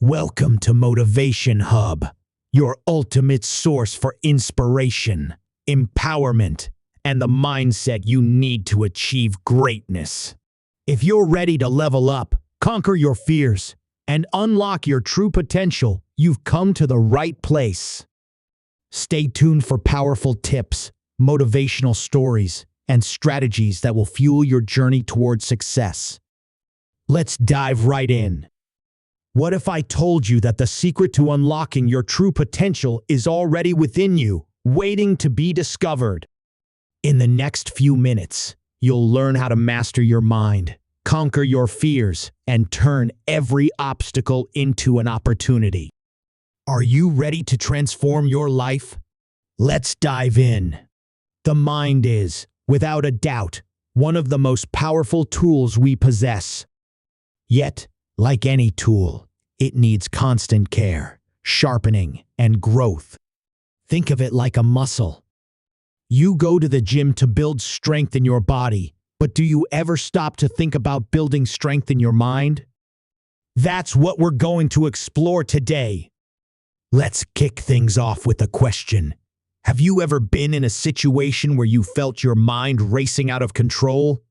Welcome to Motivation Hub, your ultimate source for inspiration, empowerment, and the mindset you need to achieve greatness. If you're ready to level up, conquer your fears, and unlock your true potential, you've come to the right place. Stay tuned for powerful tips, motivational stories, and strategies that will fuel your journey towards success. Let's dive right in. What if I told you that the secret to unlocking your true potential is already within you, waiting to be discovered? In the next few minutes, you'll learn how to master your mind, conquer your fears, and turn every obstacle into an opportunity. Are you ready to transform your life? Let's dive in. The mind is, without a doubt, one of the most powerful tools we possess. Yet, like any tool, it needs constant care, sharpening, and growth. Think of it like a muscle. You go to the gym to build strength in your body, but do you ever stop to think about building strength in your mind? That's what we're going to explore today. Let's kick things off with a question. Have you ever been in a situation where you felt your mind racing out of control?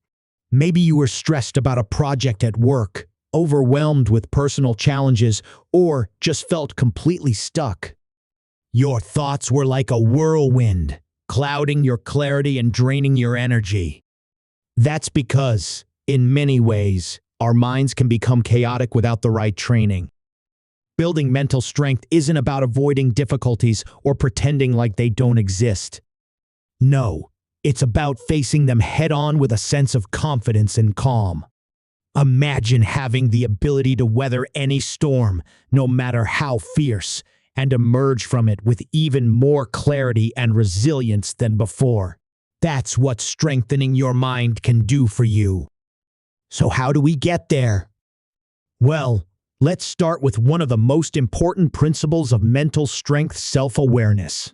Maybe you were stressed about a project at work, overwhelmed with personal challenges, or just felt completely stuck. Your thoughts were like a whirlwind, clouding your clarity and draining your energy. That's because, in many ways, our minds can become chaotic without the right training. Building mental strength isn't about avoiding difficulties or pretending like they don't exist. No, it's about facing them head-on with a sense of confidence and calm. Imagine having the ability to weather any storm, no matter how fierce, and emerge from it with even more clarity and resilience than before. That's what strengthening your mind can do for you. So how do we get there? Well, let's start with one of the most important principles of mental strength: self-awareness.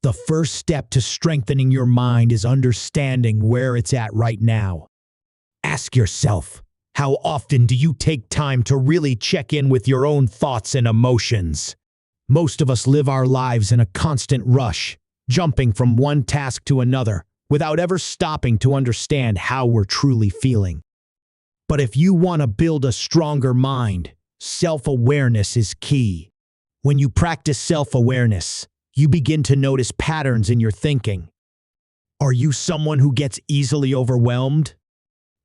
The first step to strengthening your mind is understanding where it's at right now. Ask yourself, how often do you take time to really check in with your own thoughts and emotions? Most of us live our lives in a constant rush, jumping from one task to another, without ever stopping to understand how we're truly feeling. But if you want to build a stronger mind, self-awareness is key. When you practice self-awareness, you begin to notice patterns in your thinking. Are you someone who gets easily overwhelmed?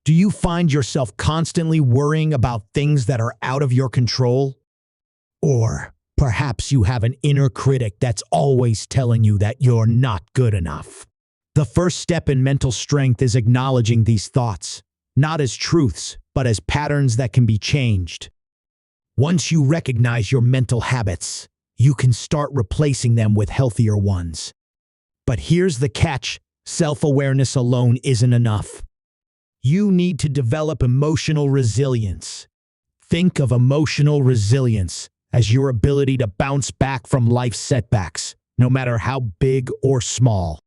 Do you find yourself constantly worrying about things that are out of your control? Or perhaps you have an inner critic that's always telling you that you're not good enough. The first step in mental strength is acknowledging these thoughts, not as truths, but as patterns that can be changed. Once you recognize your mental habits, you can start replacing them with healthier ones. But here's the catch: self-awareness alone isn't enough. You need to develop emotional resilience. Think of emotional resilience as your ability to bounce back from life's setbacks, no matter how big or small.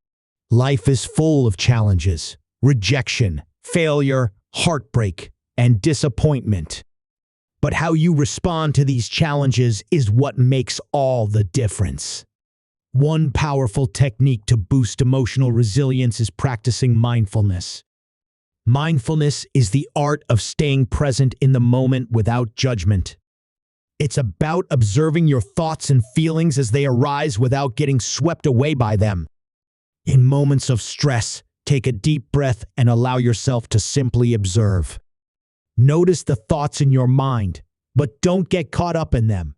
Life is full of challenges, rejection, failure, heartbreak, and disappointment. But how you respond to these challenges is what makes all the difference. One powerful technique to boost emotional resilience is practicing mindfulness. Mindfulness is the art of staying present in the moment without judgment. It's about observing your thoughts and feelings as they arise without getting swept away by them. In moments of stress, take a deep breath and allow yourself to simply observe. Notice the thoughts in your mind, but don't get caught up in them.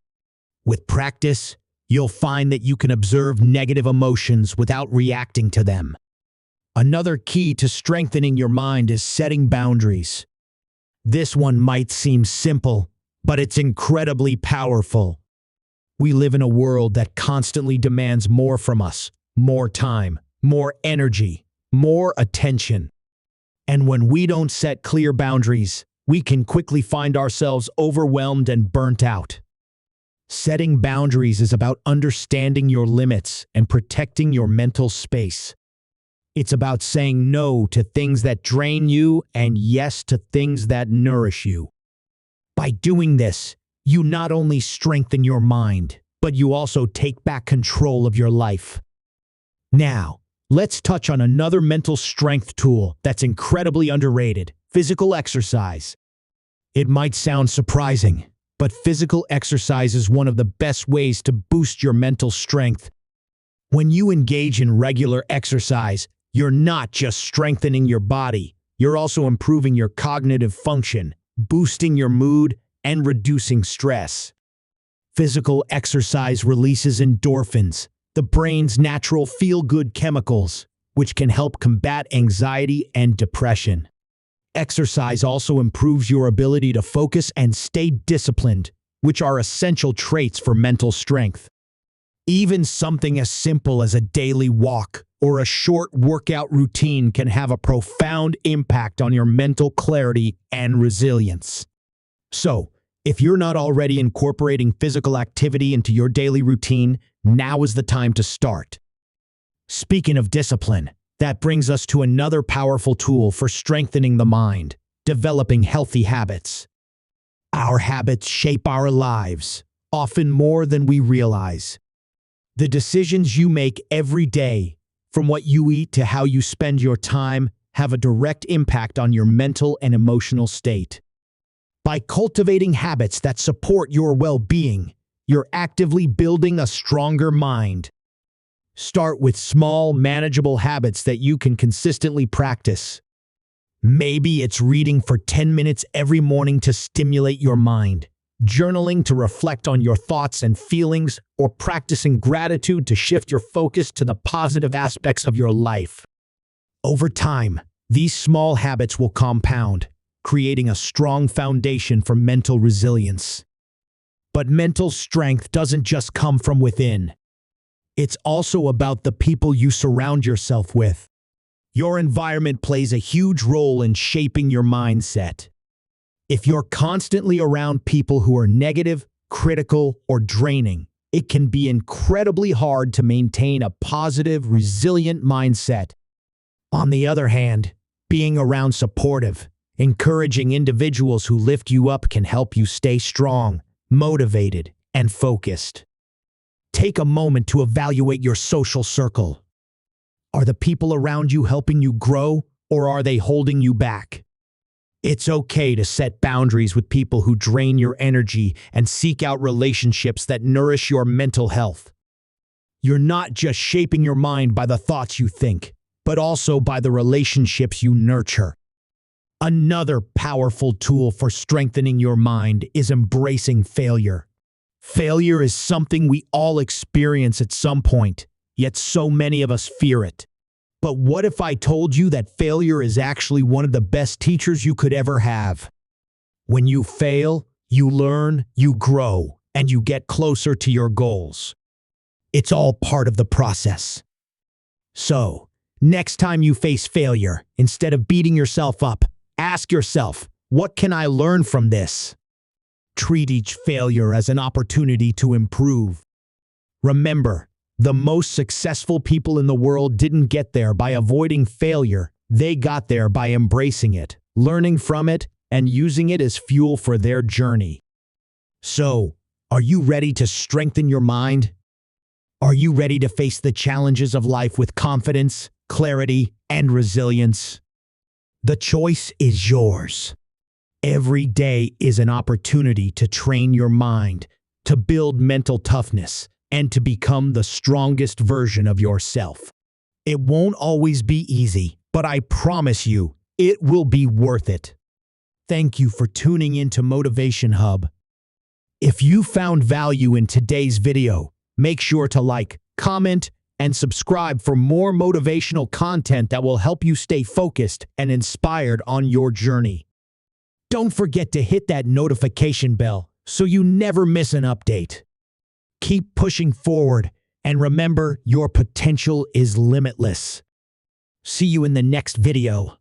With practice, you'll find that you can observe negative emotions without reacting to them. Another key to strengthening your mind is setting boundaries. This one might seem simple, but it's incredibly powerful. We live in a world that constantly demands more from us: more time, more energy, more attention. And when we don't set clear boundaries, we can quickly find ourselves overwhelmed and burnt out. Setting boundaries is about understanding your limits and protecting your mental space. It's about saying no to things that drain you and yes to things that nourish you. By doing this, You not only strengthen your mind, but you also take back control of your life. Now, let's touch on another mental strength tool that's incredibly underrated: physical exercise. It might sound surprising, but physical exercise is one of the best ways to boost your mental strength. When you engage in regular exercise, you're not just strengthening your body, you're also improving your cognitive function, boosting your mood, and reducing stress. Physical exercise releases endorphins, the brain's natural feel-good chemicals, which can help combat anxiety and depression. Exercise also improves your ability to focus and stay disciplined, which are essential traits for mental strength. Even something as simple as a daily walk or a short workout routine can have a profound impact on your mental clarity and resilience. So, if you're not already incorporating physical activity into your daily routine, now is the time to start. Speaking of discipline, that brings us to another powerful tool for strengthening the mind: developing healthy habits. Our habits shape our lives, often more than we realize. The decisions you make every day, from what you eat to how you spend your time, have a direct impact on your mental and emotional state. By cultivating habits that support your well-being, you're actively building a stronger mind. Start with small, manageable habits that you can consistently practice. Maybe it's reading for 10 minutes every morning to stimulate your mind, journaling to reflect on your thoughts and feelings, or practicing gratitude to shift your focus to the positive aspects of your life. Over time, these small habits will compound, creating a strong foundation for mental resilience. But mental strength doesn't just come from within. It's also about the people you surround yourself with. Your environment plays a huge role in shaping your mindset. If you're constantly around people who are negative, critical, or draining, it can be incredibly hard to maintain a positive, resilient mindset. On the other hand, being around supportive, encouraging individuals who lift you up can help you stay strong, motivated, and focused. Take a moment to evaluate your social circle. Are the people around you helping you grow, or are they holding you back? It's okay to set boundaries with people who drain your energy and seek out relationships that nourish your mental health. You're not just shaping your mind by the thoughts you think, but also by the relationships you nurture. Another powerful tool for strengthening your mind is embracing failure. Failure is something we all experience at some point, yet so many of us fear it. But what if I told you that failure is actually one of the best teachers you could ever have? When you fail, you learn, you grow, and you get closer to your goals. It's all part of the process. So, next time you face failure, instead of beating yourself up, ask yourself, what can I learn from this? Treat each failure as an opportunity to improve. Remember, the most successful people in the world didn't get there by avoiding failure. They got there by embracing it, learning from it, and using it as fuel for their journey. So, are you ready to strengthen your mind? Are you ready to face the challenges of life with confidence, clarity, and resilience? The choice is yours. Every day is an opportunity to train your mind, to build mental toughness, and to become the strongest version of yourself. It won't always be easy, but I promise you, it will be worth it. Thank you for tuning into Motivation Hub. If you found value in today's video, make sure to like, comment, and subscribe for more motivational content that will help you stay focused and inspired on your journey. Don't forget to hit that notification bell so you never miss an update. Keep pushing forward, and remember, your potential is limitless. See you in the next video.